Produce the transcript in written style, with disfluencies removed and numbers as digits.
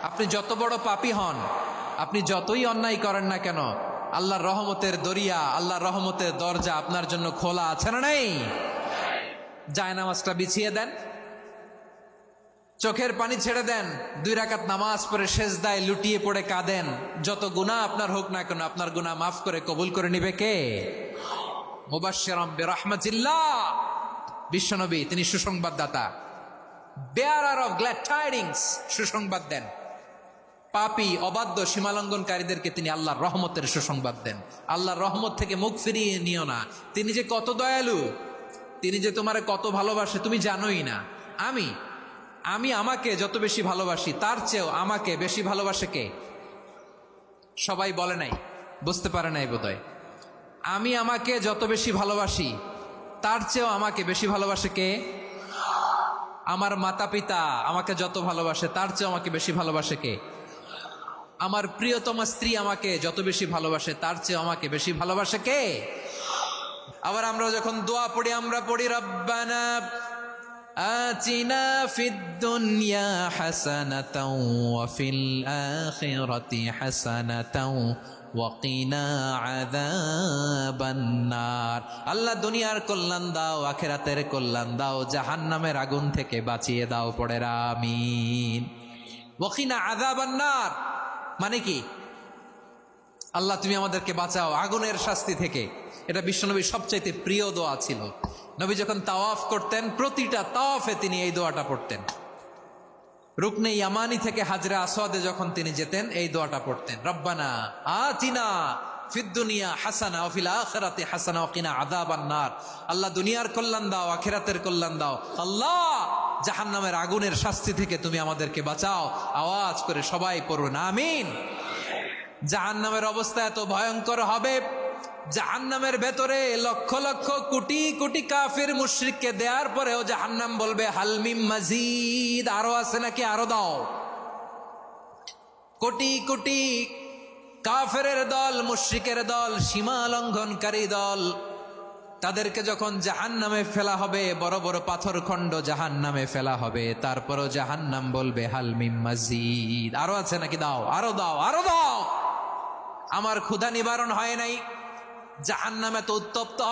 আপনি যত বড় পাপী হন, আপনি যতই অন্যায় করেন না কেন, আল্লাহর রহমতের দরিয়া, আল্লাহর রহমতের দরজা আপনার জন্য খোলা আছে না নেই? জায়নামাজটা বিছিয়ে দেন, চোখের পানি ছেড়ে দেন, 2 রাকাত নামাজ পড়ে সেজদায় লুটিয়ে পড়ে কাঁদেন। যত গুনাহ আপনার হোক না কেন, আপনার গুনাহ মাফ করে কবুল করে নিবে কে? মুবাশশিরাম বিরহমাতিল্লাহ, বিশ্বনবী তিনি সুসংবাদদাতা, বেয়ারার অফ গ্ল্যাড টাইডিংস, সুসংবাদ দেন। পাপী অবাধ্য সীমালঙ্ঘনকারীদেরকে তিনি আল্লাহর রহমতের সুসংবাদ দেন। আল্লাহর রহমত থেকে মুখ ফিরিয়ে নিও না। তিনি যে কত দয়ালু, তিনি যে তোমারে কত ভালোবাসে তুমি জানোই না। আমি আমাকে যত বেশি ভালোবাসি তার চেয়েও আমাকে বেশি ভালোবাসে কে? সবাই বলে নাই, বুঝতে পারে নাই বোধহয়। আমি আমাকে যত বেশি ভালোবাসি তার চেয়েও আমাকে বেশি ভালোবাসে কে? আমার মাতা পিতা আমাকে যত ভালোবাসে তার চেয়েও আমাকে বেশি ভালোবাসে কে? আমার প্রিয়তমা স্ত্রী আমাকে যত বেশি ভালোবাসে তার চেয়েও আমাকে বেশি ভালোবাসে কে? আবার আমরা যখন দোয়া পড়ি, আমরা পড়ি রব্বানা আতিনা ফিদ দুনিয়া হাসানাতাও ওয়া ফিল আখিরাতি হাসানাতাও ওয়া কিনা আযাবান নার। আল্লাহ দুনিয়ার কল্যাণ দাও, আখিরাতের কল্যাণ দাও, জাহান্নামের আগুন থেকে বাঁচিয়ে দাও। পড়ে আমিন। ওয়া কিনা আযাবান নার মানে কি? আল্লাহ তুমি আমাদেরকে বাঁচাও আগুনের শাস্তি থেকে। এটা বিশ্বনবীর সবচাইতে প্রিয় দোয়া ছিল। নবী যখন তাওয়াফ করতেন, প্রতিটা তাওয়াফে তিনি এই দোয়াটা পড়তেন। রুকনে ইয়ামানি থেকে হাজরে আসওয়াদে যখন তিনি যেতেন, এই দোয়াটা পড়তেন, রব্বানা আতিনা ফিদ দুনিয়া হাসানা ওয়া ফিল আখিরাতি হাসানা ওয়া কিনা আযাবান নার। আল্লাহ দুনিয়ার কল্যাণ দাও, আখিরাতের কল্যাণ দাও। আল্লাহ জাহান্নামের আগুনের শাস্তি থেকে তুমি আমাদেরকে বাঁচাও। আওয়াজ করে সবাই পড়ুন আমিন। জাহান্নামের অবস্থা এত ভয়ঙ্কর হবে, জাহান্নামের ভেতরে লক্ষ লক্ষ কোটি কোটি কাফির মুশরিককে দেওয়ার পরেও জাহান্নাম বলবে হালমিম মাজিদ, আরো আছে নাকি, আরো দাও। কোটি কোটি কাফেরের দল, মুশরিকের দল, সীমা লঙ্ঘনকারী দল, তাদেরকে যখন জাহান্নামে ফেলা হবে, বড় বড় পাথর খণ্ড জাহান্নামে ফেলা হবে, তারপরও জাহান্নাম বলবে হালমিম মাজিদ, আরো আছে নাকি, দাও, আরো দাও, আরো দাও। আমার ক্ষুধা নিবারণ হয় নাই, জাহান্নামে তো উত্তপ্ত হবে।